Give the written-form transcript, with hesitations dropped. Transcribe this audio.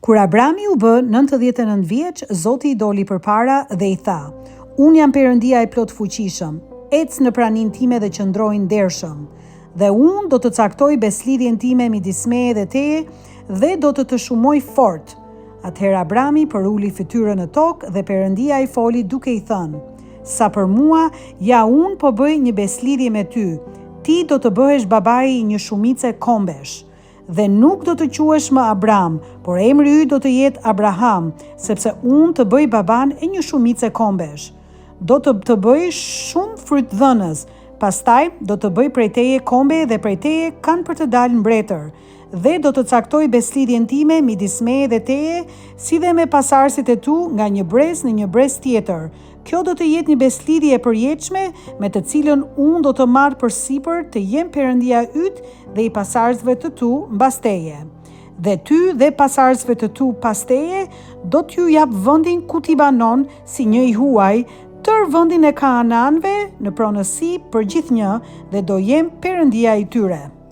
Kur Abrami u bë 99 vjeç, Zoti I doli përpara dhe I tha: "Unë jam Perëndia I plot fuqishëm, ec në praninë time dhe qëndroj ndershëm, dhe unë do të caktoj beslidhjen time midis meje dhe teje dhe do të shumoj fort." Atëherë Abrami përuli fytyrën në tokë dhe Perëndia I foli duke I thënë: "Sa për mua, ja unë po bëj një beslidhje me ty. Ti do të bëhesh babai I një shumice kombesh. Dhe nuk do të quhesh më Abram, por emri yt do të jetë Abraham, sepse unë të bëj baban e një shumice kombesh. Do të bëj shumë frytdhënës, pastaj do të bëj prej teje kombe dhe prej teje kanë për të dalë mbretër, dhe do të caktoj beslidhjen time midis meje dhe teje, si dhe me pasardhësit e tu nga një brez në një brez tjetër. Kjo do të jetë një beslidhje e përjetshme me të cilën unë do të marr përsipër të jem Perëndia yt dhe I pasardhësve të tu mbas teje. Dhe ty dhe pasardhësve të tu pas teje do t'ju jap vendin ku ti banon si një I huaj, tër vendin e Kanaanëve në pronësi për gjithnjë, dhe do jem Perëndia I tyre."